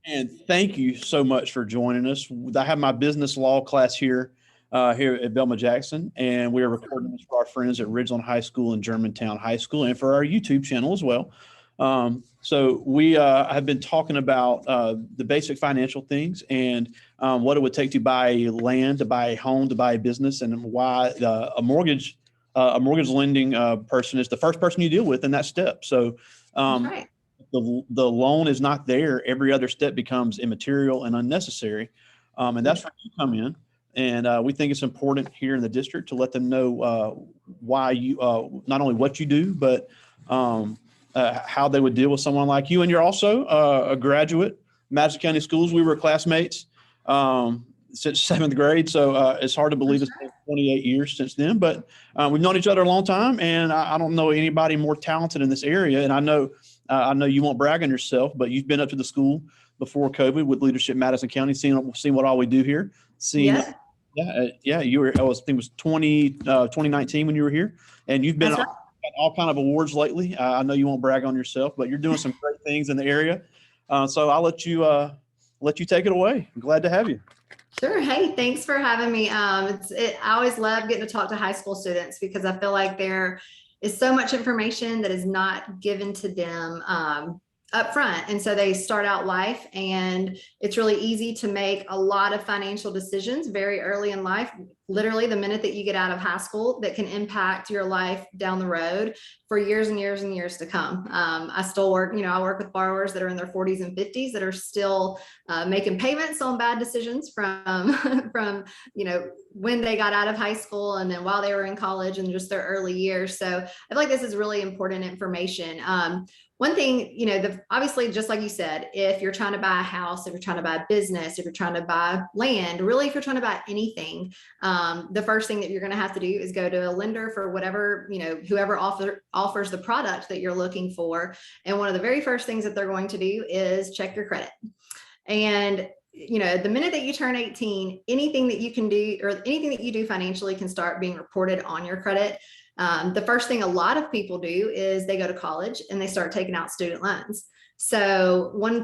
And thank you so much for joining us. I have my business law class here at Belma Jackson, and we are recording this for our friends at Ridgeland High School and Germantown High School, and for our YouTube channel as well. So we have been talking about the basic financial things and what it would take to buy land, to buy a home, to buy a business, and why a mortgage lending person is the first person you deal with in that step. So Right. the loan is not there. Every other step becomes immaterial and unnecessary. And that's where you come in. And we think it's important here in the district to let them know why you, not only what you do, but how they would deal with someone like you. And you're also a graduate, Madison County Schools. We were classmates since seventh grade. So it's hard to believe it's been 28 years since then, but we've known each other a long time. And I don't know anybody more talented in this area. And I know you won't brag on yourself, but you've been up to the school before COVID with Leadership Madison County, seeing what all we do here. Yeah, you were, I think it was 2019 when you were here, and you've been That's all kind of awards lately. I know you won't brag on yourself, but you're doing some great things in the area. So I'll let you take it away. I'm glad to have you. Sure. Hey, thanks for having me. I always love getting to talk to high school students because I feel like there is so much information that is not given to them up front. And so they start out life, and it's really easy to make a lot of financial decisions very early in life, literally the minute that you get out of high school, that can impact your life down the road for years and years and years to come. I still work, I work with borrowers that are in their 40s and 50s that are still making payments on bad decisions from when they got out of high school and then while they were in college and just their early years. So I feel like this is really important information. One thing, obviously, just like you said, if you're trying to buy a house, if you're trying to buy a business, if you're trying to buy land, really, if you're trying to buy anything, the first thing that you're going to have to do is go to a lender for whatever, whoever offers the product that you're looking for. And one of the very first things that they're going to do is check your credit. And the minute that you turn 18, anything that you can do or anything that you do financially can start being reported on your credit. The first thing a lot of people do is they go to college and they start taking out student loans. So one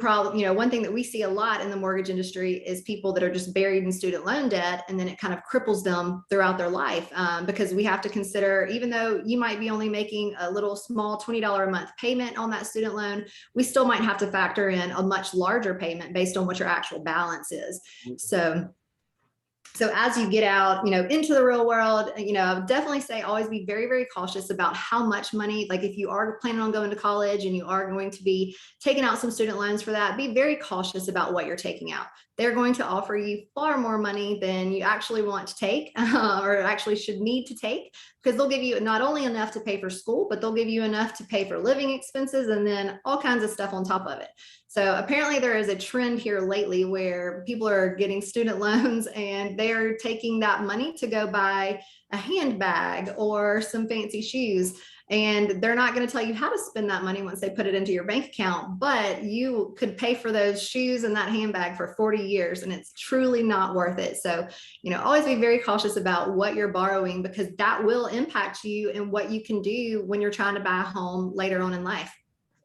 thing that we see a lot in the mortgage industry is people that are just buried in student loan debt, and then it kind of cripples them throughout their life because we have to consider, even though you might be only making a little small $20 a month payment on that student loan, we still might have to factor in a much larger payment based on what your actual balance is. So as you get out, into the real world, I would definitely say always be very, very cautious about how much money, like if you are planning on going to college and you are going to be taking out some student loans for that, be very cautious about what you're taking out. They're going to offer you far more money than you actually want to take or actually should need to take, because they'll give you not only enough to pay for school, but they'll give you enough to pay for living expenses and then all kinds of stuff on top of it. So apparently there is a trend here lately where people are getting student loans and they're taking that money to go buy a handbag or some fancy shoes. And they're not going to tell you how to spend that money once they put it into your bank account, but you could pay for those shoes and that handbag for 40 years, and it's truly not worth it. So, always be very cautious about what you're borrowing, because that will impact you and what you can do when you're trying to buy a home later on in life.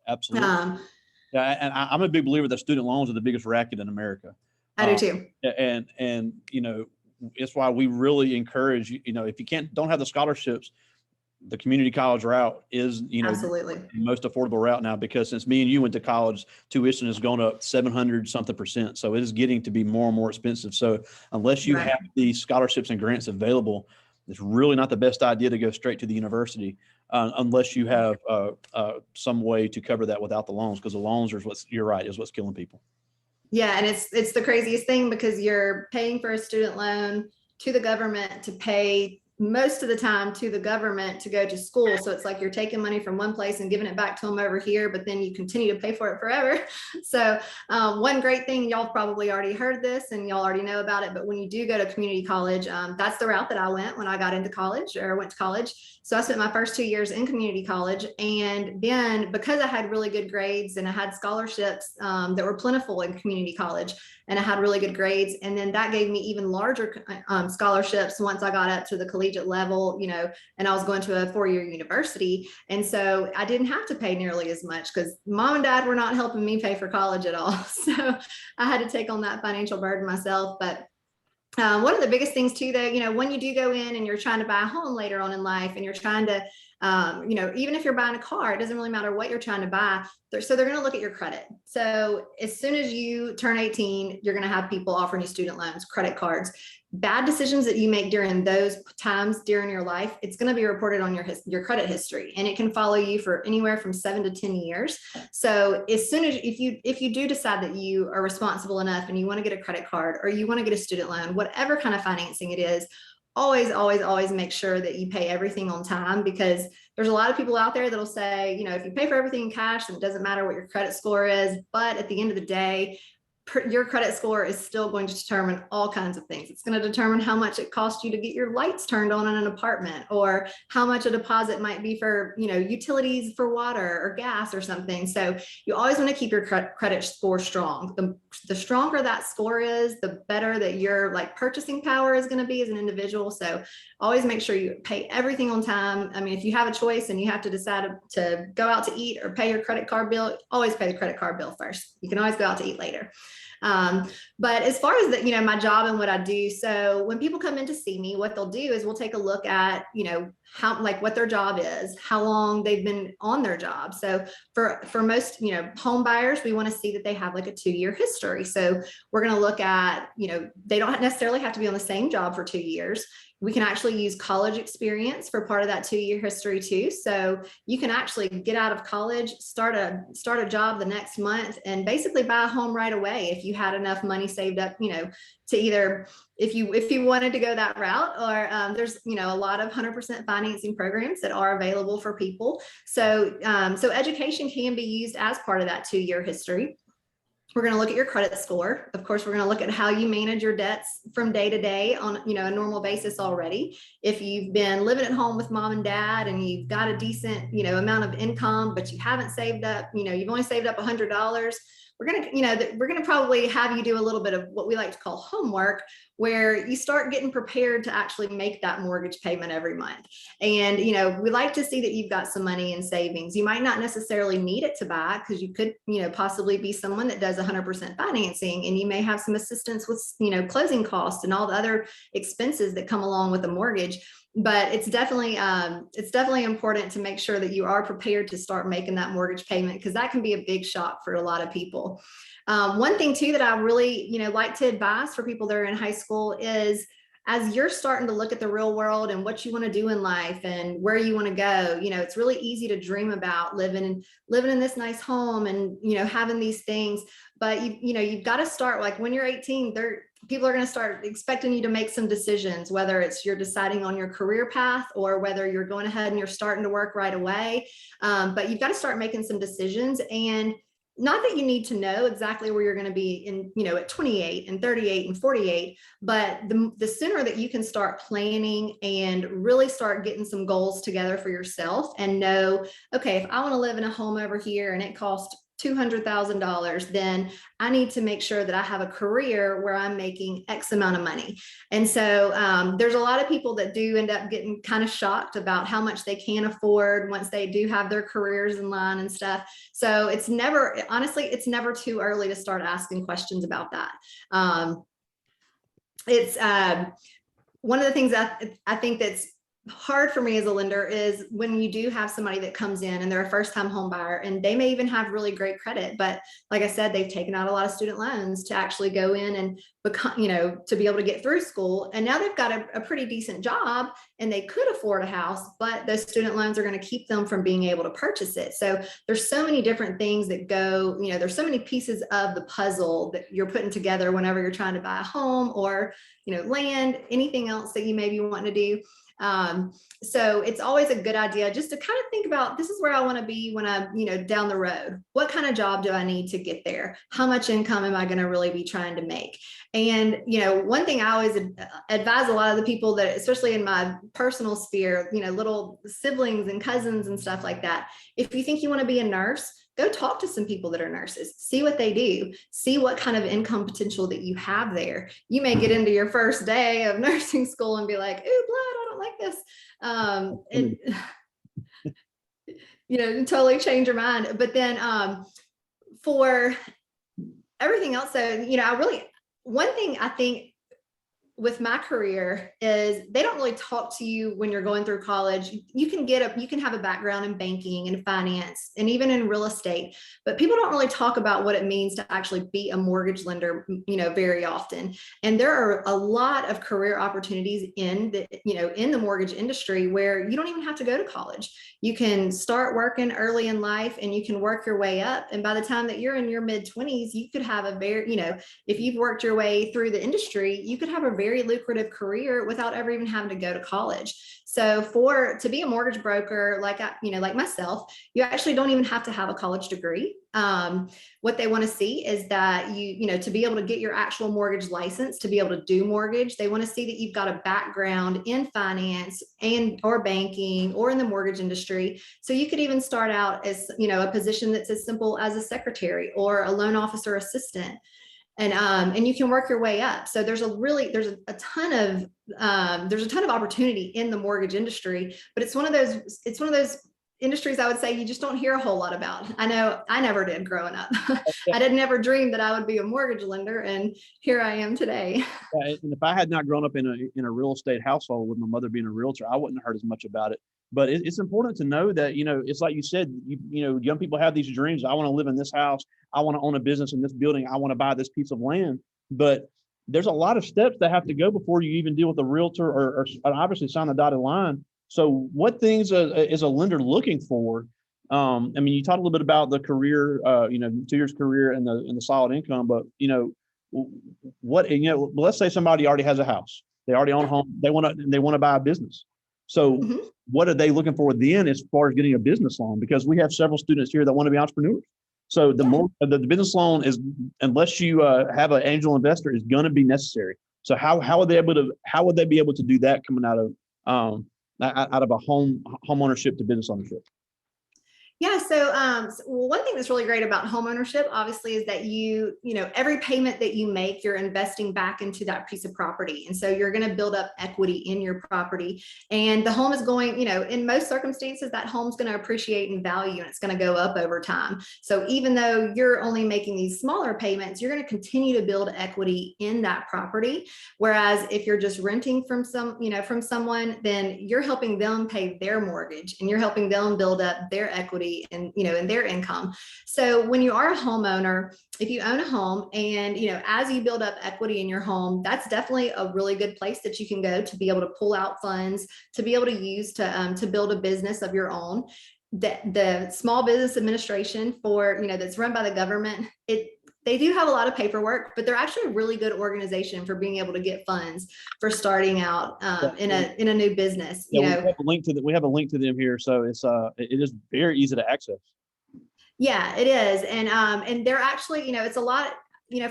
Absolutely. Yeah, and I'm a big believer that student loans are the biggest racket in America. I do too. And it's why we really encourage, if you don't have the scholarships, the community college route is, absolutely the most affordable route now, because since me and you went to college, tuition has gone up 700 something %. So it is getting to be more and more expensive. So unless you have these scholarships and grants available, it's really not the best idea to go straight to the university unless you have some way to cover that without the loans, because the loans are is what's killing people. Yeah. And it's the craziest thing, because you're paying for a student loan to the government to pay most of the time to the government to go to school. So it's like you're taking money from one place and giving it back to them over here, but then you continue to pay for it forever. So one great thing, y'all probably already heard this and y'all already know about it, but when you do go to community college, that's the route that I went when I got into college or went to college. So I spent my first 2 years in community college. And then because I had really good grades and I had scholarships that were plentiful in community college, and I had really good grades, and then that gave me even larger scholarships once I got up to the collegiate collegiate level, and I was going to a 4-year university. And so I didn't have to pay nearly as much because mom and dad were not helping me pay for college at all. So I had to take on that financial burden myself. But one of the biggest things too, though, when you do go in and you're trying to buy a home later on in life and you're trying to, even if you're buying a car, it doesn't really matter what you're trying to buy. So they're going to look at your credit. So as soon as you turn 18, you're going to have people offering you student loans, credit cards. Bad decisions that you make during those times during your life, it's going to be reported on your credit history, and it can follow you for anywhere from 7 to 10 years. So as soon as if you do decide that you are responsible enough and you want to get a credit card or you want to get a student loan, whatever kind of financing it is, always make sure that you pay everything on time, because there's a lot of people out there that'll say, if you pay for everything in cash, then it doesn't matter what your credit score is. But at the end of the day, your credit score is still going to determine all kinds of things. It's going to determine how much it costs you to get your lights turned on in an apartment, or how much a deposit might be for, utilities for water or gas or something. So you always want to keep your credit score strong. The stronger that score is, the better that your purchasing power is going to be as an individual. So always make sure you pay everything on time. I mean, if you have a choice and you have to decide to go out to eat or pay your credit card bill, always pay the credit card bill first. You can always go out to eat later. But as far as my job and what I do, so when people come in to see me, what they'll do is we'll take a look at, how, what their job is, how long they've been on their job. So for most, home buyers, we want to see that they have a 2-year history. So we're going to look at, they don't necessarily have to be on the same job for 2 years. We can actually use college experience for part of that 2-year history too. So you can actually get out of college, start a job the next month, and basically buy a home right away if you had enough money saved up, to either, if you wanted to go that route, or there's a lot of 100% financing programs that are available for people. So education can be used as part of that 2-year history. We're going to look at your credit score. Of course, we're going to look at how you manage your debts from day to day on a normal basis already. If you've been living at home with mom and dad and you've got a decent amount of income, but you haven't saved up, you've only saved up $100, we're going to probably have you do a little bit of what we like to call homework, where you start getting prepared to actually make that mortgage payment every month. And, we like to see that you've got some money in savings. You might not necessarily need it to buy, because you could, possibly be someone that does 100% financing, and you may have some assistance with, closing costs and all the other expenses that come along with a mortgage. But it's definitely important to make sure that you are prepared to start making that mortgage payment, because that can be a big shock for a lot of people. One thing too that I really, like to advise for people that are in high school is, as you're starting to look at the real world and what you want to do in life and where you want to go, it's really easy to dream about living in this nice home and, having these things. But you've got to start, when you're 18, people are going to start expecting you to make some decisions, whether it's you're deciding on your career path or whether you're going ahead and you're starting to work right away. But you've got to start making some decisions. And not that you need to know exactly where you're going to be in, at 28 and 38 and 48, but the sooner that you can start planning and really start getting some goals together for yourself and know, okay, if I want to live in a home over here and it costs $200,000, then I need to make sure that I have a career where I'm making X amount of money. And so there's a lot of people that do end up getting kind of shocked about how much they can afford once they do have their careers in line and stuff. So it's never too early to start asking questions about that. It's one of the things I think that's hard for me as a lender is when you do have somebody that comes in and they're a first-time home buyer, and they may even have really great credit, but like I said, they've taken out a lot of student loans to actually go in and become, to be able to get through school. And now they've got a pretty decent job and they could afford a house, but those student loans are going to keep them from being able to purchase it. So there's so many different things that go, there's so many pieces of the puzzle that you're putting together whenever you're trying to buy a home or, land, anything else that you may be wanting to do. So it's always a good idea just to kind of think about, this is where I want to be when I'm, down the road. What kind of job do I need to get there? How much income am I going to really be trying to make? And, one thing I always advise a lot of the people that, especially in my personal sphere, little siblings and cousins and stuff like that, if you think you want to be a nurse, go talk to some people that are nurses, see what they do, see what kind of income potential that you have there. You may get into your first day of nursing school and be like, ooh, blood, I don't don't like this. Totally change your mind. But then for everything else, so, one thing I think with my career is they don't really talk to you when you're going through college. You can have a background in banking and finance and even in real estate, but people don't really talk about what it means to actually be a mortgage lender, very often. And there are a lot of career opportunities in the mortgage industry where you don't even have to go to college. You can start working early in life and you can work your way up. And by the time that you're in your mid-20s, you could have a very, if you've worked your way through the industry, you could have a very lucrative career without ever even having to go to college. So to be a mortgage broker, like myself, you actually don't even have to have a college degree. What they want to see is that to be able to get your actual mortgage license, to be able to do mortgage, they want to see that you've got a background in finance or banking or in the mortgage industry. So you could even start out as, a position that's as simple as a secretary or a loan officer assistant. And you can work your way up. So there's a ton of opportunity in the mortgage industry, but it's one of those industries I would say you just don't hear a whole lot about. I know I never did growing up. I did never dream that I would be a mortgage lender, and here I am today. And if I had not grown up in a real estate household with my mother being a realtor, I wouldn't have heard as much about it. But it's important to know that, it's like you said, young people have these dreams. I want to live in this house. I want to own a business in this building. I want to buy this piece of land. But there's a lot of steps that have to go before you even deal with a realtor or obviously sign the dotted line. So what things is a lender looking for? You talked a little bit about the career, 2 years career and the solid income, but let's say somebody already has a house. They already own a home. They want to buy a business. So what are they looking for then as far as getting a business loan? Because we have several students here that want to be entrepreneurs. So the business loan is, unless you have an angel investor, is going to be necessary. So how would they be able to do that coming out of a home ownership to business ownership? Yeah. So, one thing that's really great about homeownership, obviously, is that every payment that you make, you're investing back into that piece of property. And so you're going to build up equity in your property, and the home is going, in most circumstances, that home's going to appreciate in value and it's going to go up over time. So even though you're only making these smaller payments, you're going to continue to build equity in that property. Whereas if you're just renting from someone, then you're helping them pay their mortgage and you're helping them build up their equity and in their income. So when you are a homeowner, if you own a home and as you build up equity in your home, that's definitely a really good place that you can go to be able to pull out funds to be able to use to build a business of your own. The Small Business Administration that's run by the government, they do have a lot of paperwork, but they're actually a really good organization for being able to get funds for starting out in a new business. We have a link to them here, so it is very easy to access. Yeah, it is, and they're actually it's a lot.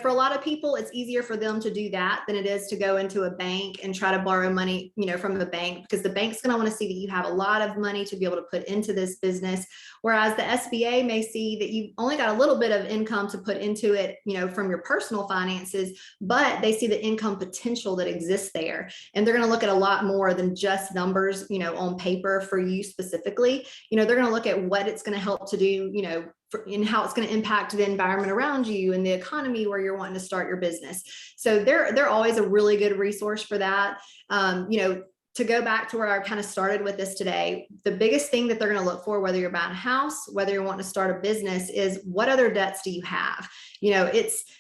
For a lot of people, it's easier for them to do that than it is to go into a bank and try to borrow money, from the bank, because the bank's going to want to see that you have a lot of money to be able to put into this business. Whereas the SBA may see that you've only got a little bit of income to put into it, from your personal finances, but they see the income potential that exists there. And they're going to look at a lot more than just numbers, on paper for you specifically. They're going to look at what it's going to help to do, and how it's going to impact the environment around you and the economy where you're wanting to start your business. So they're always a really good resource for that. To go back to where I kind of started with this today, the biggest thing that they're going to look for, whether you're buying a house, whether you're wanting to start a business, is what other debts do you have?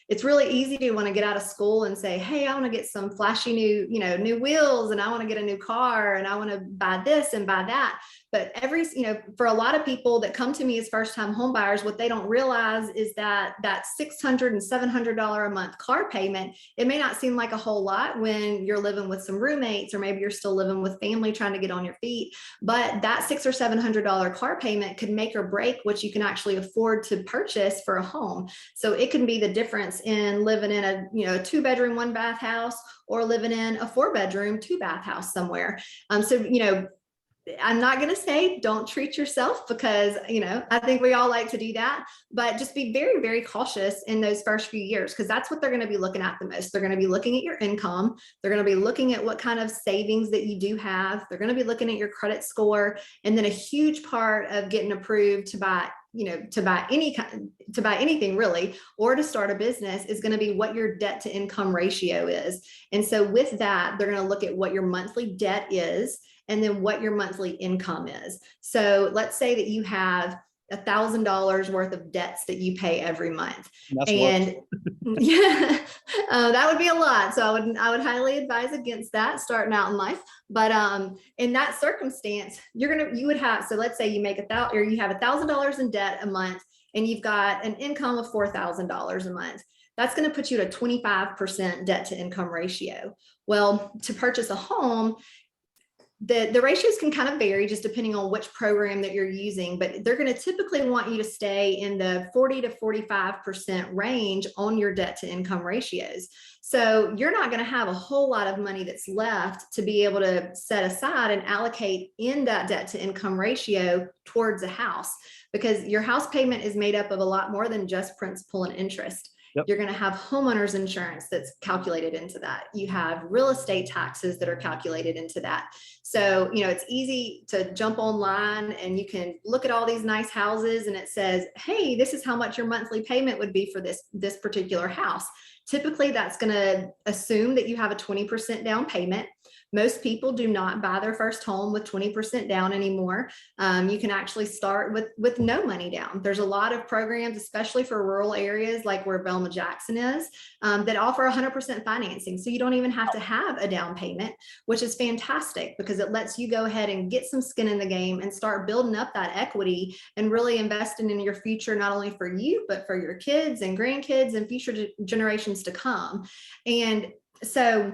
It's really easy to want to get out of school and say, hey, I want to get some flashy new wheels, and I want to get a new car, and I want to buy this and buy that. But for a lot of people that come to me as first-time home buyers, what they don't realize is that $600 and $700 a month car payment, it may not seem like a whole lot when you're living with some roommates, or maybe you're still living with family trying to get on your feet. But that $600 or $700 car payment could make or break what you can actually afford to purchase for a home. So it can be the difference in living in a 2-bedroom, 1-bath house, or living in a 4-bedroom, 2-bath house somewhere. I'm not going to say don't treat yourself, because, I think we all like to do that, but just be very, very cautious in those first few years, because that's what they're going to be looking at the most. They're going to be looking at your income. They're going to be looking at what kind of savings that you do have. They're going to be looking at your credit score. And then a huge part of getting approved to buy to buy anything really, or to start a business, is going to be what your debt to income ratio is. And so with that, they're going to look at what your monthly debt is, and then what your monthly income is. So let's say that you have $1,000 worth of debts that you pay every month. That's and yeah, that would be a lot. So I would highly advise against that starting out in life. But in that circumstance, you would have, so let's say you make you have $1,000 in debt a month, and you've got an income of $4,000 a month. That's going to put you at a 25% debt to income ratio. Well, to purchase a home, the ratios can kind of vary just depending on which program that you're using, but they're going to typically want you to stay in the 40 to 45% range on your debt to income ratios. So you're not going to have a whole lot of money that's left to be able to set aside and allocate in that debt to income ratio towards a house, because your house payment is made up of a lot more than just principal and interest. Yep. You're going to have homeowners insurance that's calculated into that. You have real estate taxes that are calculated into that. So, it's easy to jump online and you can look at all these nice houses and it says, hey, this is how much your monthly payment would be for this particular house. Typically, that's going to assume that you have a 20% down payment. Most people do not buy their first home with 20% down anymore. You can actually start with no money down. There's a lot of programs, especially for rural areas like where Belma Jackson is, that offer 100% financing. So you don't even have to have a down payment, which is fantastic because it lets you go ahead and get some skin in the game and start building up that equity and really investing in your future, not only for you, but for your kids and grandkids and future generations to come. And so,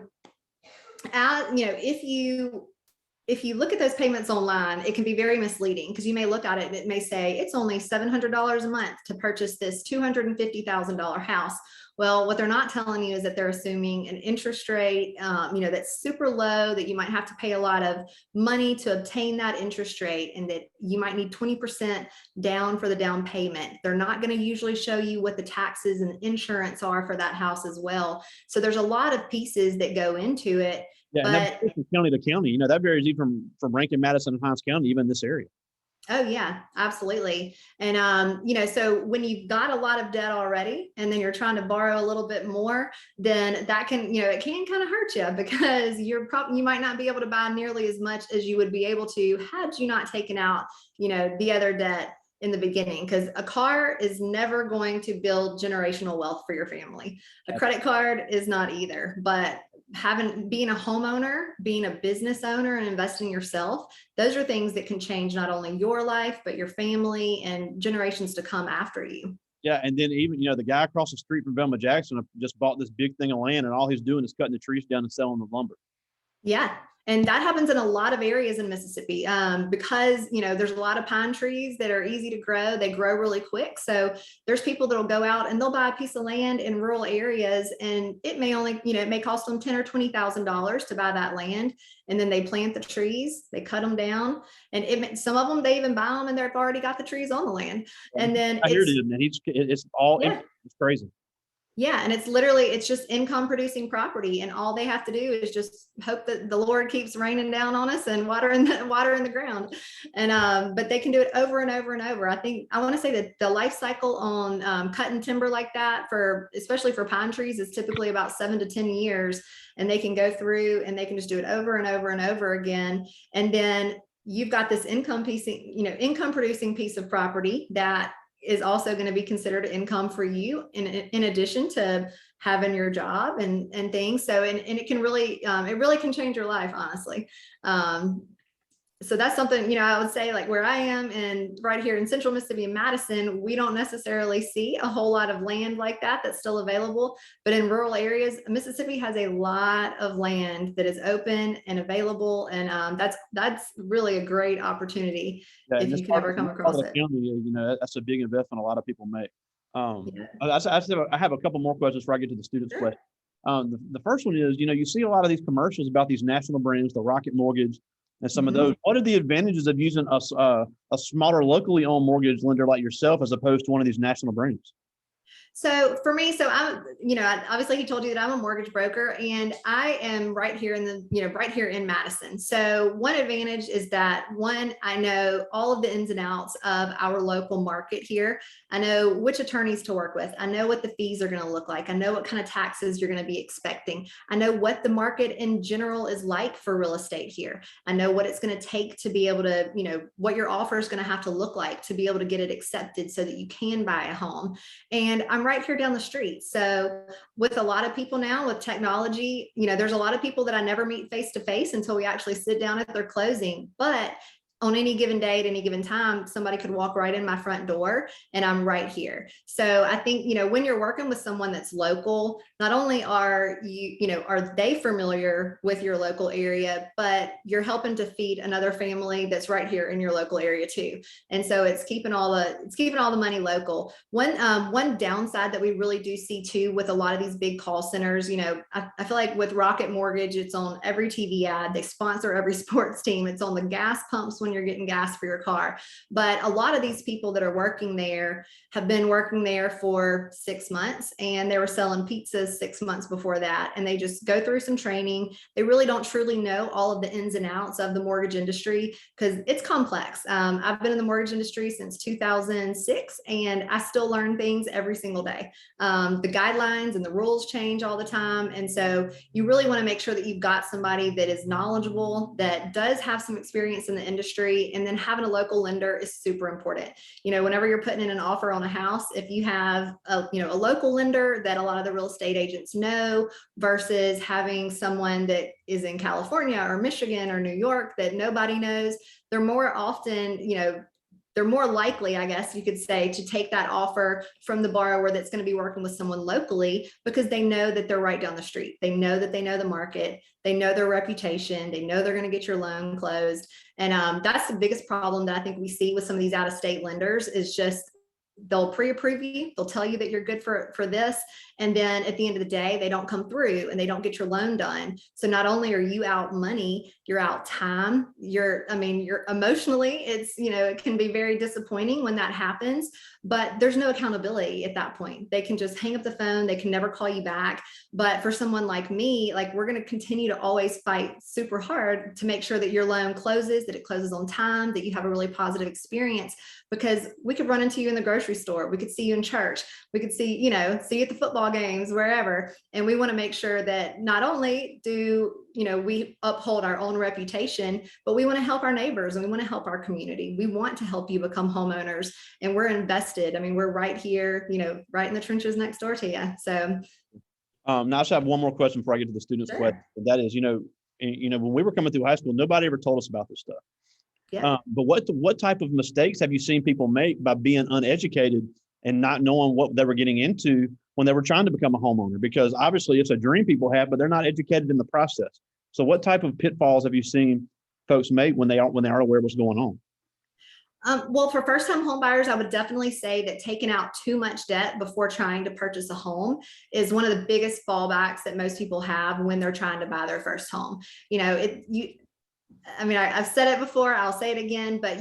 if you look at those payments online, it can be very misleading because you may look at it and it may say it's only $700 a month to purchase this $250,000 house. Well, what they're not telling you is that they're assuming an interest rate, that's super low, that you might have to pay a lot of money to obtain that interest rate, and that you might need 20% down for the down payment. They're not going to usually show you what the taxes and insurance are for that house as well. So there's a lot of pieces that go into it. Yeah, and that varies from county to county. That varies even from Rankin, Madison, and Hinds County, even this area. Oh yeah, absolutely. And, so when you've got a lot of debt already and then you're trying to borrow a little bit more, then that can, it can kind of hurt you because you might not be able to buy nearly as much as you would be able to had you not taken out, the other debt in the beginning, because a car is never going to build generational wealth for your family. A credit card is not either, but being a homeowner, being a business owner, and investing in yourself, those are things that can change not only your life, but your family and generations to come after you. Yeah. And then even, the guy across the street from Belma Jackson just bought this big thing of land, and all he's doing is cutting the trees down and selling the lumber. Yeah. And that happens in a lot of areas in Mississippi because, there's a lot of pine trees that are easy to grow. They grow really quick. So there's people that'll go out and they'll buy a piece of land in rural areas, and it may only, it may cost them $10,000 or $20,000 to buy that land. And then they plant the trees, they cut them down, and some of them, they even buy them and they've already got the trees on the land. And then it's all, yeah. It's crazy. Yeah. And it's just income producing property. And all they have to do is just hope that the Lord keeps raining down on us and water in the ground. And, but they can do it over and over and over. I want to say that the life cycle on cutting timber like that especially for pine trees, is typically about 7 to 10 years. And they can go through and they can just do it over and over and over again. And then you've got this income producing piece of property that is also going to be considered income for you in addition to having your job and things. So, and it can really, it really can change your life, honestly. So that's something, I would say, like where I am and right here in Central Mississippi in Madison, we don't necessarily see a whole lot of land like that's still available. But in rural areas, Mississippi has a lot of land that is open and available. And that's really a great opportunity if you can ever come across it. County, that's a big investment a lot of people make. I have a couple more questions before I get to the students' question. The first one is, you see a lot of these commercials about these national brands, the Rocket Mortgage, and some of those. What are the advantages of using a smaller locally owned mortgage lender like yourself as opposed to one of these national brands? So for me, so I'm, obviously he told you that I'm a mortgage broker and I am right here in right here in Madison. So one advantage is that one, I know all of the ins and outs of our local market here. I know which attorneys to work with. I know what the fees are going to look like. I know what kind of taxes you're going to be expecting. I know what the market in general is like for real estate here. I know what it's going to take to be able to, what your offer is going to have to look like to be able to get it accepted so that you can buy a home. And I'm right here down the street. So with a lot of people now with technology, there's a lot of people that I never meet face to face until we actually sit down at their closing. But on any given day at any given time, somebody could walk right in my front door and I'm right here. So I think, when you're working with someone that's local, not only are are they familiar with your local area, but you're helping to feed another family that's right here in your local area too. And so it's keeping all the money local. One downside that we really do see too with a lot of these big call centers, I feel like with Rocket Mortgage, it's on every TV ad. They sponsor every sports team. It's on the gas pumps when you're getting gas for your car. But a lot of these people that are working there have been working there for 6 months and they were selling pizzas 6 months before that. And they just go through some training. They really don't truly know all of the ins and outs of the mortgage industry because it's complex. I've been in the mortgage industry since 2006 and I still learn things every single day. The guidelines and the rules change all the time. And so you really want to make sure that you've got somebody that is knowledgeable, that does have some experience in the industry. And then having a local lender is super important. Whenever you're putting in an offer on a house, if you have a local lender that a lot of the real estate agents know versus having someone that is in California or Michigan or New York that nobody knows, they're more often, they're more likely, I guess you could say, to take that offer from the borrower that's going to be working with someone locally because they know that they're right down the street. They know that they know the market. They know their reputation. They know they're going to get your loan closed. And that's the biggest problem that I think we see with some of these out-of-state lenders is just they'll pre-approve you. They'll tell you that you're good for this. And then at the end of the day, they don't come through and they don't get your loan done. So not only are you out money, you're out time. You're emotionally, it can be very disappointing when that happens, but there's no accountability at that point. They can just hang up the phone. They can never call you back. But for someone like me, we're going to continue to always fight super hard to make sure that your loan closes, that it closes on time, that you have a really positive experience, because we could run into you in the grocery store. We could see you in church. We could see you at the football games, wherever. And we want to make sure that not only do, we uphold our own reputation, but we want to help our neighbors and we want to help our community. We want to help you become homeowners and we're invested. We're right here, right in the trenches next door to you. So. Now I should have one more question before I get to the students' Sure. question. That is, when we were coming through high school, nobody ever told us about this stuff. Yeah. But what type of mistakes have you seen people make by being uneducated and not knowing what they were getting into when they were trying to become a homeowner? Because obviously it's a dream people have, but they're not educated in the process. So what type of pitfalls have you seen folks make when they aren't aware of what's going on? Well, for first-time home buyers, I would definitely say that taking out too much debt before trying to purchase a home is one of the biggest fallbacks that most people have when they're trying to buy their first home. I've said it before, I'll say it again, but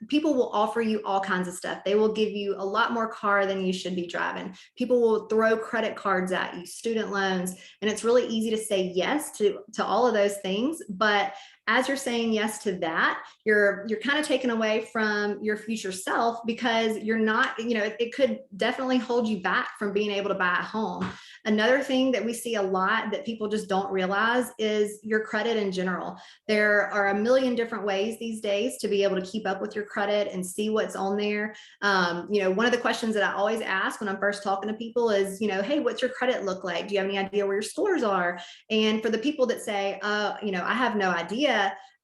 people will offer you all kinds of stuff. They will give you a lot more car than you should be driving. People will throw credit cards at you, student loans, and it's really easy to say yes to all of those things. But as you're saying yes to that, you're kind of taken away from your future self because you're not, it could definitely hold you back from being able to buy a home. Another thing that we see a lot that people just don't realize is your credit in general. There are a million different ways these days to be able to keep up with your credit and see what's on there. One of the questions that I always ask when I'm first talking to people is, hey, what's your credit look like? Do you have any idea where your scores are? And for the people that say, I have no idea,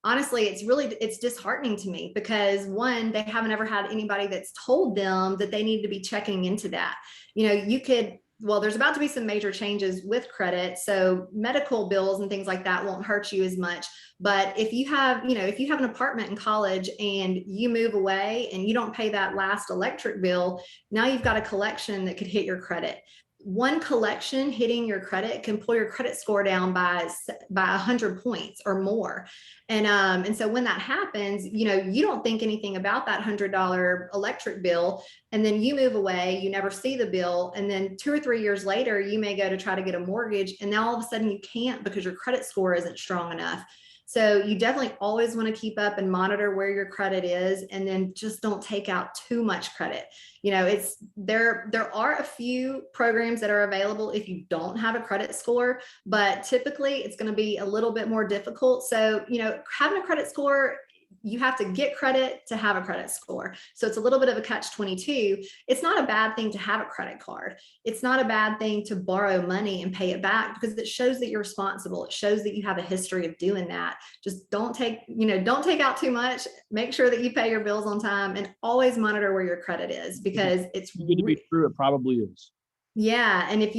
honestly, it's disheartening to me because one, they haven't ever had anybody that's told them that they need to be checking into that. There's about to be some major changes with credit. So medical bills and things like that won't hurt you as much. But if you have an apartment in college and you move away and you don't pay that last electric bill, now you've got a collection that could hit your credit. one collection hitting your credit can pull your credit score down by 100 points or more. And so when that happens, you know, you don't think anything about that $100 electric bill, and then you move away, you never see the bill. And then 2 or 3 years later, you may go to try to get a mortgage, and now all of a sudden you can't because your credit score isn't strong enough. So you definitely always want to keep up and monitor where your credit is, and then just don't take out too much credit. You know, there are a few programs that are available if you don't have a credit score, but typically it's going to be a little bit more difficult. So, you know, having a credit score, you have to get credit to have a credit score. So it's a little bit of a catch-22. It's not a bad thing to have a credit card. It's not a bad thing to borrow money and pay it back, because it shows that you're responsible. It shows that you have a history of doing that. Just don't take out too much. Make sure that you pay your bills on time, and always monitor where your credit is, because it's good to be true. It probably is. Yeah. And if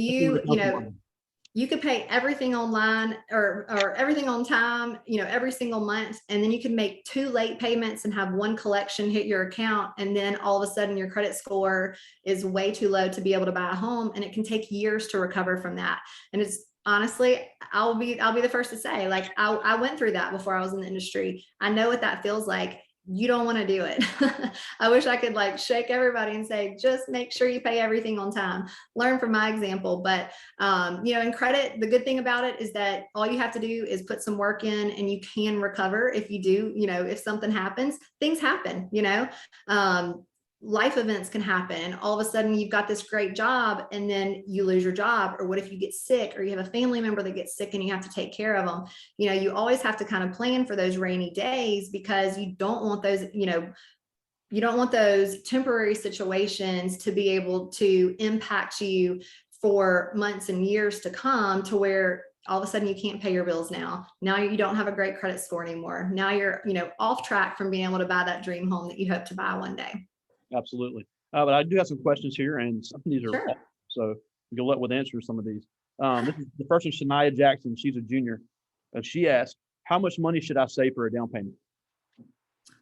you could pay everything online or everything on time, you know, every single month, and then you can make 2 late payments and have 1 collection hit your account. And then all of a sudden your credit score is way too low to be able to buy a home. And it can take years to recover from that. And it's honestly, I'll be the first to say, like, I went through that before I was in the industry. I know what that feels like. You don't want to do it. I wish I could like shake everybody and say, just make sure you pay everything on time. Learn from my example. But, you know, in credit, the good thing about it is that all you have to do is put some work in, and you can recover. If you do, you know, if something happens, things happen, you know, life events can happen, and all of a sudden you've got this great job and then you lose your job. Or what if you get sick, or you have a family member that gets sick and you have to take care of them? You know, you always have to kind of plan for those rainy days, because you don't want those, you know, you don't want those temporary situations to be able to impact you for months and years to come, to where all of a sudden you can't pay your bills now. Now you don't have a great credit score anymore. Now you're, you know, off track from being able to buy that dream home that you hope to buy one day. Absolutely. But I do have some questions here, and some of these are Sure. so you'll let with answer some of these. This is the first one, Shania Jackson. She's a junior. She asked, how much money should I save for a down payment?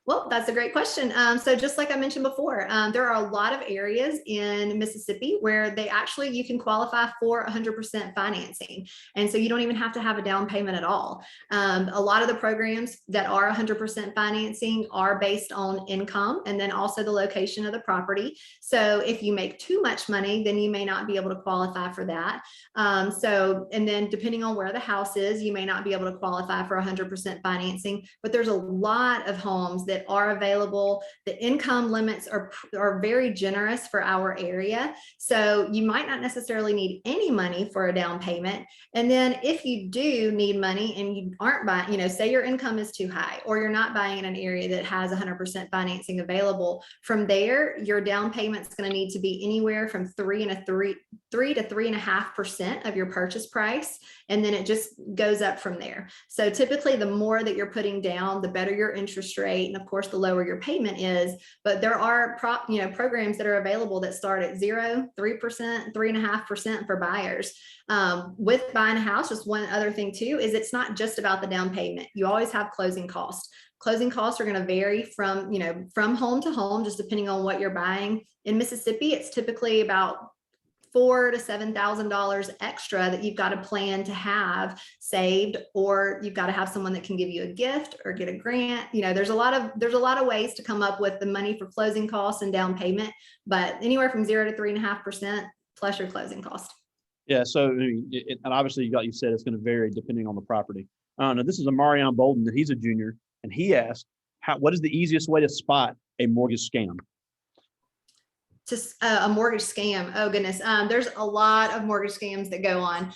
Well, that's a great question. So just like I mentioned before, there are a lot of areas in Mississippi where you can qualify for 100% financing. And so you don't even have to have a down payment at all. A lot of the programs that are 100% financing are based on income, and then also the location of the property. So if you make too much money, then you may not be able to qualify for that. And then depending on where the house is, you may not be able to qualify for 100% financing, but there's a lot of homes that are available. The income limits are very generous for our area. So you might not necessarily need any money for a down payment. And then if you do need money and you aren't buying, you know, say your income is too high, or you're not buying in an area that has 100% financing available, from there, your down payment is going to need to be anywhere from 3 to 3.5% of your purchase price. And then it just goes up from there. So typically the more that you're putting down, the better your interest rate. And of course, the lower your payment is. But there are programs that are available that start at 0%, 3%, 3.5% for buyers. With buying a house, just one other thing too, is it's not just about the down payment. You always have closing costs. Closing costs are going to vary from home to home, just depending on what you're buying. In Mississippi, it's typically about $4,000 to $7,000 extra that you've got to plan to have saved, or you've got to have someone that can give you a gift or get a grant. You know, there's a lot of ways to come up with the money for closing costs and down payment, but anywhere from 0 to 3.5% plus your closing cost. Yeah. So, and obviously you said it's going to vary depending on the property. Now this is a Marion Bolden, that he's a junior, and he asked, what is the easiest way to spot a mortgage scam? A mortgage scam. Oh goodness. There's a lot of mortgage scams that go on.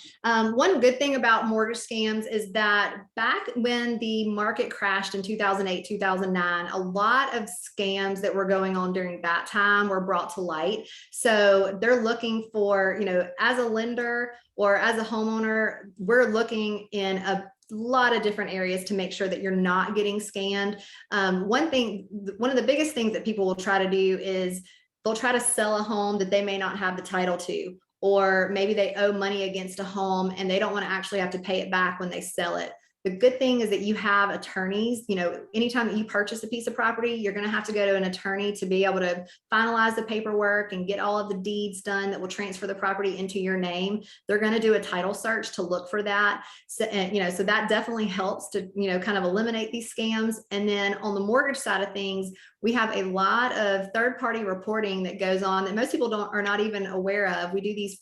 One good thing about mortgage scams is that back when the market crashed in 2008, 2009, a lot of scams that were going on during that time were brought to light. So they're looking for, as a lender or as a homeowner, we're looking in a lot of different areas to make sure that you're not getting scammed. One of the biggest things that people will try to do is they'll try to sell a home that they may not have the title to, or maybe they owe money against a home and they don't want to actually have to pay it back when they sell it. The good thing is that you have attorneys. Anytime that you purchase a piece of property, you're going to have to go to an attorney to be able to finalize the paperwork and get all of the deeds done that will transfer the property into your name. They're going to do a title search to look for that. So that definitely helps to, kind of eliminate these scams. And then on the mortgage side of things, we have a lot of third-party reporting that goes on that most people are not even aware of. We do these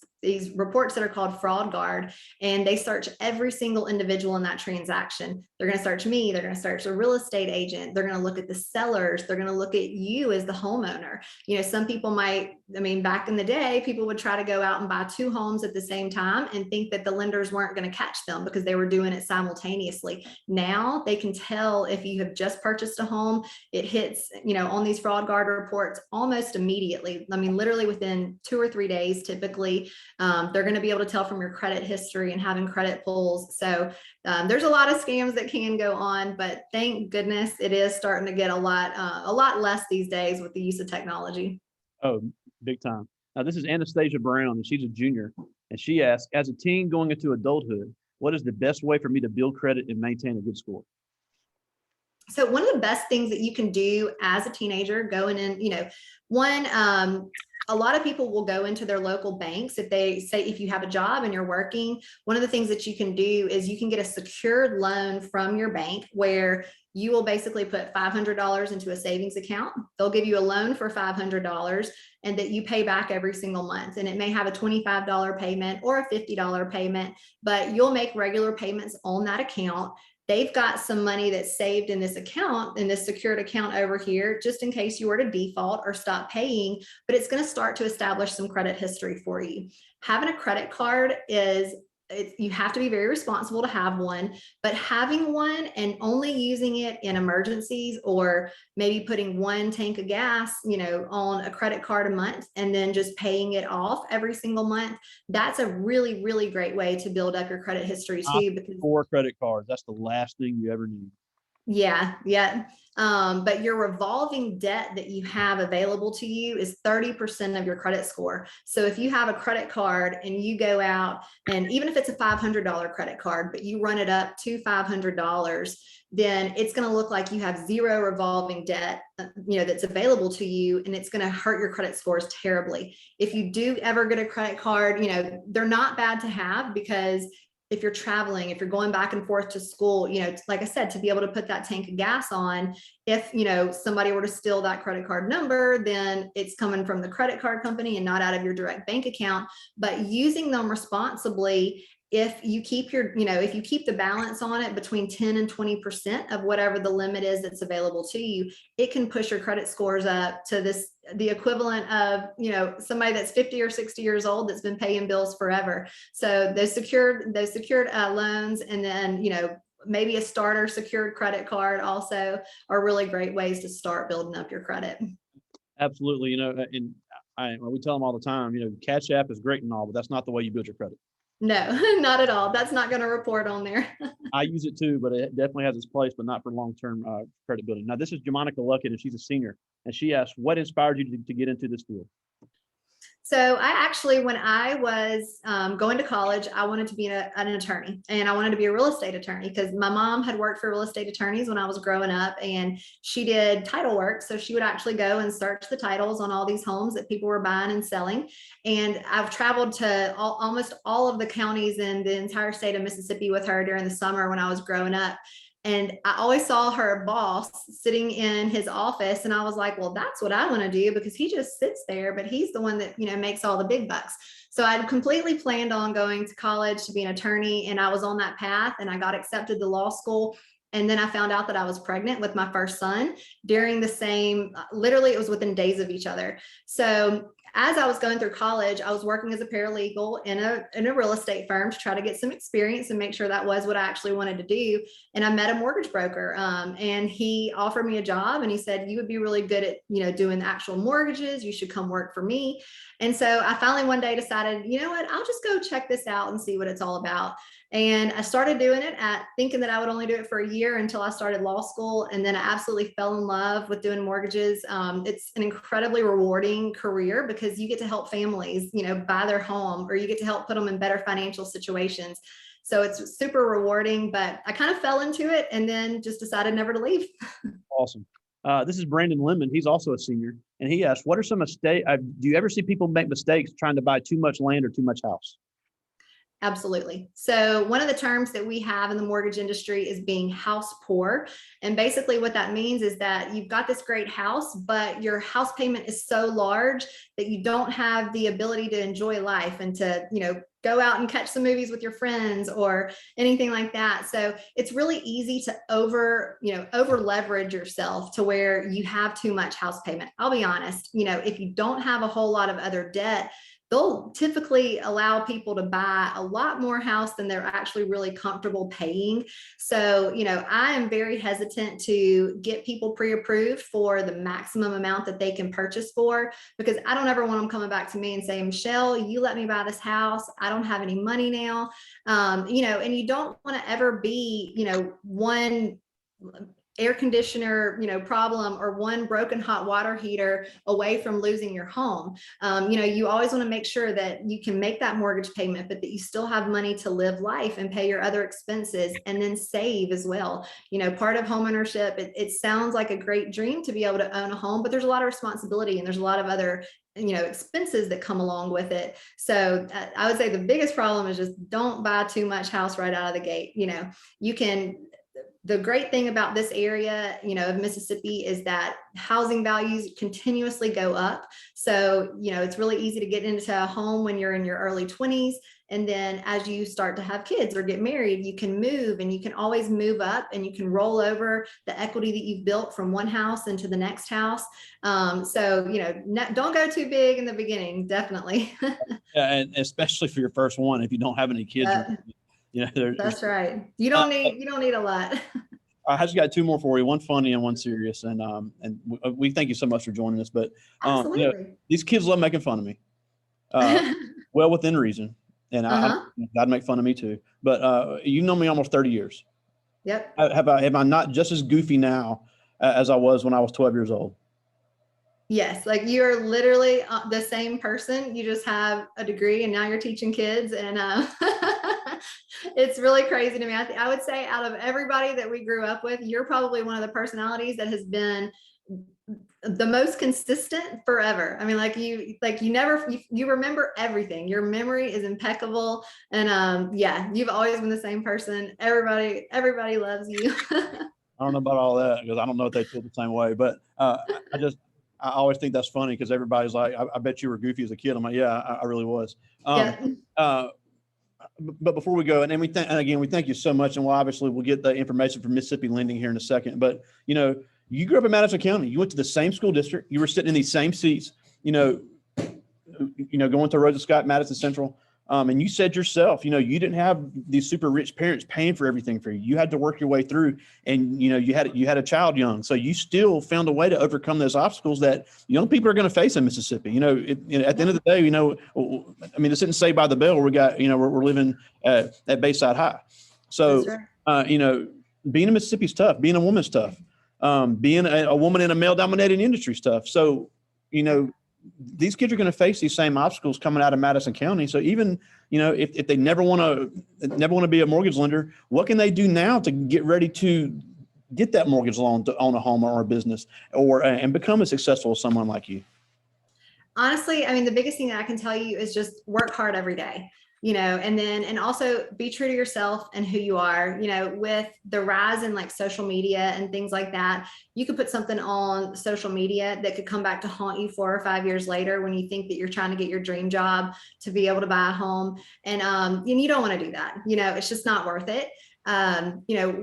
reports that are called Fraud Guard, and they search every single individual in that transaction. They're going to search me. They're going to search the real estate agent. They're going to look at the sellers. They're going to look at you as the homeowner. Some people back in the day, people would try to go out and buy 2 homes at the same time and think that the lenders weren't going to catch them because they were doing it simultaneously. Now they can tell if you have just purchased a home. It hits, on these Fraud Guard reports almost immediately. Literally within 2 or 3 days, typically. They're going to be able to tell from your credit history and having credit pulls. So there's a lot of scams that can go on, but thank goodness it is starting to get a lot less these days with the use of technology. Oh, big time. Now, this is Anastasia Brown, and she's a junior. And she asks, as a teen going into adulthood, what is the best way for me to build credit and maintain a good score? So one of the best things that you can do as a teenager going in, a lot of people will go into their local banks. If you have a job and you're working, one of the things that you can do is you can get a secured loan from your bank where you will basically put $500 into a savings account. They'll give you a loan for $500 and that you pay back every single month. And it may have a $25 payment or a $50 payment, but you'll make regular payments on that account. They've got some money that's saved in this account, in this secured account over here, just in case you were to default or stop paying, but it's going to start to establish some credit history for you. Having a credit card you have to be very responsible to have one, but having one and only using it in emergencies or maybe putting 1 tank of gas, on a credit card a month and then just paying it off every single month. That's a really, really great way to build up your credit history too. Because 4 credit cards, that's the last thing you ever need. Yeah. But your revolving debt that you have available to you is 30% of your credit score. So if you have a credit card and you go out, and even if it's a $500 credit card, but you run it up to $500, then it's going to look like you have 0 revolving debt, that's available to you, and it's going to hurt your credit scores terribly. If you do ever get a credit card, they're not bad to have because if you're traveling, if you're going back and forth to school, like I said, to be able to put that tank of gas on, if, somebody were to steal that credit card number, then it's coming from the credit card company and not out of your direct bank account. But using them responsibly, if you keep if you keep the balance on it between 10 and 20% of whatever the limit is that's available to you, it can push your credit scores up to the equivalent of, somebody that's 50 or 60 years old that's been paying bills forever. So those secured loans, and then, maybe a starter secured credit card also are really great ways to start building up your credit. Absolutely. We tell them all the time, Cash App is great and all, but that's not the way you build your credit. No, not at all. That's not going to report on there. I use it too, but it definitely has its place, but not for long-term credit building. Now, this is Jamonica Luckett, and she's a senior, and she asked, what inspired you to get into this field? So I actually, when I was going to college, I wanted to be an attorney, and I wanted to be a real estate attorney because my mom had worked for real estate attorneys when I was growing up, and she did title work. So she would actually go and search the titles on all these homes that people were buying and selling. And I've traveled to almost all of the counties in the entire state of Mississippi with her during the summer when I was growing up. And I always saw her boss sitting in his office, and I was like, well, that's what I want to do, because he just sits there, but he's the one that, makes all the big bucks. So I'd completely planned on going to college to be an attorney, and I was on that path, and I got accepted to law school. And then I found out that I was pregnant with my first son during the same, literally it was within days of each other. So as I was going through college, I was working as a paralegal in a real estate firm to try to get some experience and make sure that was what I actually wanted to do. And I met a mortgage broker, and he offered me a job, and he said, you would be really good at, doing actual mortgages. You should come work for me. And so I finally one day decided, you know what, I'll just go check this out and see what it's all about. And I started doing it thinking that I would only do it for a year until I started law school. And then I absolutely fell in love with doing mortgages. It's an incredibly rewarding career because you get to help families, buy their home, or you get to help put them in better financial situations. So it's super rewarding, but I kind of fell into it and then just decided never to leave. Awesome. This is Brandon Lemon. He's also a senior, and he asked, "What are some mistakes? Do you ever see people make mistakes trying to buy too much land or too much house?" Absolutely. So one of the terms that we have in the mortgage industry is being house poor. And basically what that means is that you've got this great house, but your house payment is so large that you don't have the ability to enjoy life and to, go out and catch some movies with your friends or anything like that. So it's really easy to over leverage yourself to where you have too much house payment. I'll be honest, if you don't have a whole lot of other debt, they'll typically allow people to buy a lot more house than they're actually really comfortable paying. So, I am very hesitant to get people pre-approved for the maximum amount that they can purchase for, because I don't ever want them coming back to me and saying, Michelle, you let me buy this house. I don't have any money now. And you don't want to ever be, one air conditioner, problem or one broken hot water heater away from losing your home. You always want to make sure that you can make that mortgage payment, but that you still have money to live life and pay your other expenses and then save as well. Part of homeownership, it sounds like a great dream to be able to own a home, but there's a lot of responsibility and there's a lot of other expenses that come along with it. So I would say the biggest problem is just don't buy too much house right out of the gate. The great thing about this area, of Mississippi is that housing values continuously go up. So, it's really easy to get into a home when you're in your early 20s. And then as you start to have kids or get married, you can move and you can always move up and you can roll over the equity that you've built from one house into the next house. Don't go too big in the beginning, definitely. Yeah, and especially for your first one, if you don't have any kids, That's right. You don't need a lot. I just got two more for you, one funny and one serious. And we thank you so much for joining us. But Absolutely. these kids love making fun of me, well within reason. And I'd make fun of me too. But you know me almost 30 years. Yep. Am I not just as goofy now as I was when I was 12 years old? Yes, like you're literally the same person. You just have a degree and now you're teaching kids. And it's really crazy to me. I would say out of everybody that we grew up with, you're probably one of the personalities that has been the most consistent forever. I mean, you remember everything. Your memory is impeccable. And you've always been the same person. Everybody loves you. I don't know about all that because I don't know if they feel the same way, but I always think that's funny because everybody's like, I bet you were goofy as a kid. I'm like, yeah, I really was. But before we go, and we thank you so much. And we'll get the information from Mississippi Lending here in a second. But, you grew up in Madison County. You went to the same school district. You were sitting in these same seats, going to Rosa Scott, Madison Central. And you said yourself, you didn't have these super rich parents paying for everything for you. You had to work your way through, and you had a child young, so you still found a way to overcome those obstacles that young people are going to face in Mississippi. At the end of the day, this isn't Saved by the Bell. We got, we're living at Bayside High. So, being in Mississippi is tough. Being a woman's tough. Being a woman in a male-dominated industry is tough. So, these kids are going to face these same obstacles coming out of Madison County. So even, if they never want to be a mortgage lender, what can they do now to get ready to get that mortgage loan to own a home or a business and become as successful as someone like you? Honestly, the biggest thing that I can tell you is just work hard every day. And also be true to yourself and who you are. With the rise in like social media and things like that, you could put something on social media that could come back to haunt you 4 or 5 years later when you think that you're trying to get your dream job to be able to buy a home. And you don't want to do that. It's just not worth it.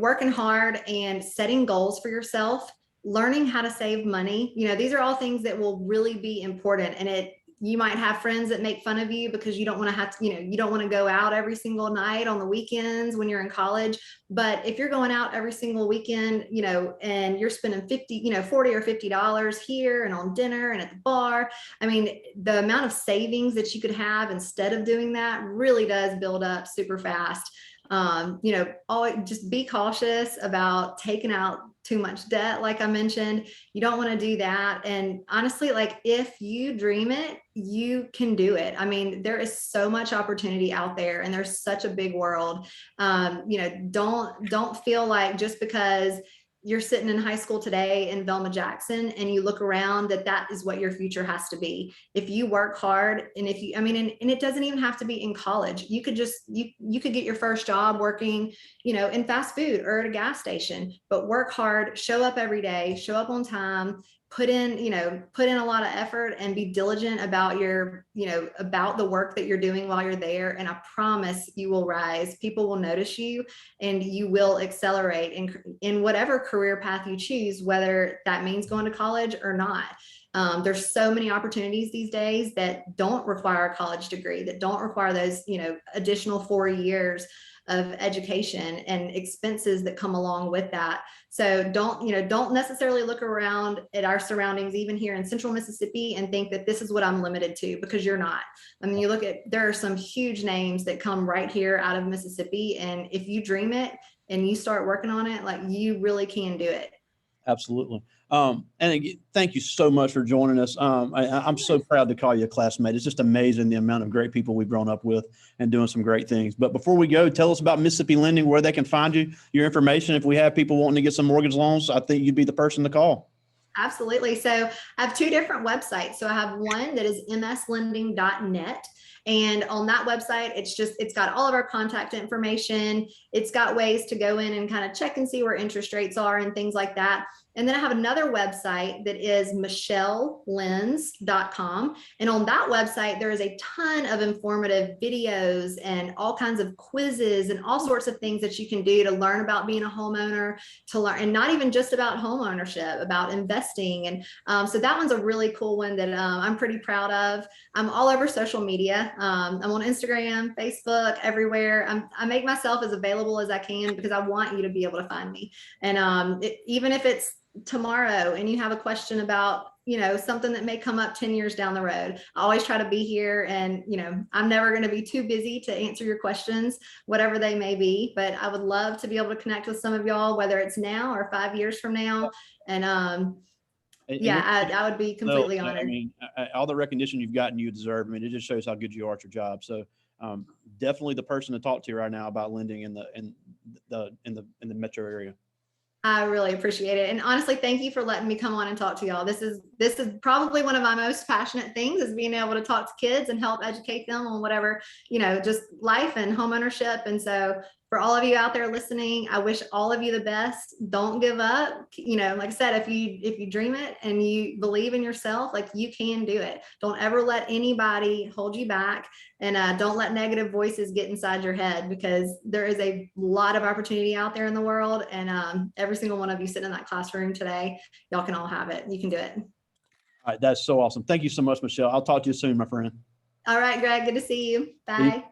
Working hard and setting goals for yourself, learning how to save money. These are all things that will really be important. And you might have friends that make fun of you because you don't want to you don't want to go out every single night on the weekends when you're in college. But if you're going out every single weekend, and you're spending $40 or $50 here and on dinner and at the bar, the amount of savings that you could have instead of doing that really does build up super fast. Always just be cautious about taking out too much debt. Like I mentioned, you don't want to do that. And honestly, like if you dream it, you can do it. I mean, there is so much opportunity out there and there's such a big world. Don't feel like just because you're sitting in high school today in Velma Jackson and you look around that is what your future has to be. If you work hard and and it doesn't even have to be in college. You could you could get your first job working, in fast food or at a gas station, but work hard, show up every day, show up on time, put in a lot of effort and be diligent about about the work that you're doing while you're there. And I promise you will rise. People will notice you and you will accelerate in whatever career path you choose, whether that means going to college or not. There's so many opportunities these days that don't require a college degree, that don't require those, additional 4 years of education and expenses that come along with that. So don't necessarily look around at our surroundings, even here in Central Mississippi, and think that this is what I'm limited to, because you're not. I mean, there are some huge names that come right here out of Mississippi. And if you dream it and you start working on it, like you really can do it. Absolutely. And again, thank you so much for joining us. I'm so proud to call you a classmate. It's just amazing the amount of great people we've grown up with and doing some great things. But before we go, tell us about Mississippi Lending, where they can find you, your information. If we have people wanting to get some mortgage loans, I think you'd be the person to call. Absolutely. So I have 2 different websites. So I have one that is mslending.net. And on that website, it's got all of our contact information. It's got ways to go in and kind of check and see where interest rates are and things like that. And then I have another website that is michellelens.com. And on that website, there is a ton of informative videos and all kinds of quizzes and all sorts of things that you can do to learn about being a homeowner, and not even just about home ownership, about investing. And so that one's a really cool one that I'm pretty proud of. I'm all over social media. I'm on Instagram, Facebook, everywhere. I make myself as available as I can because I want you to be able to find me. And even if it's tomorrow and you have a question about something that may come up 10 years down the road, I always try to be here. And I'm never going to be too busy to answer your questions, whatever they may be. But I would love to be able to connect with some of y'all, whether it's now or 5 years from now. And I would be completely honored. I mean, all the recognition you've gotten, you deserve. I mean, it just shows how good you are at your job. So definitely the person to talk to right now about lending in the metro area. I really appreciate it. And honestly, thank you for letting me come on and talk to y'all. This is probably one of my most passionate things, is being able to talk to kids and help educate them on whatever, just life and home ownership. And so for all of you out there listening, I wish all of you the best. Don't give up. Like I said, if you dream it and you believe in yourself, like you can do it. Don't ever let anybody hold you back. And don't let negative voices get inside your head, because there is a lot of opportunity out there in the world. And every single one of you sitting in that classroom today, y'all can all have it. You can do it. All right. That's so awesome. Thank you so much, Michelle. I'll talk to you soon, my friend. All right, Greg. Good to see you. Bye.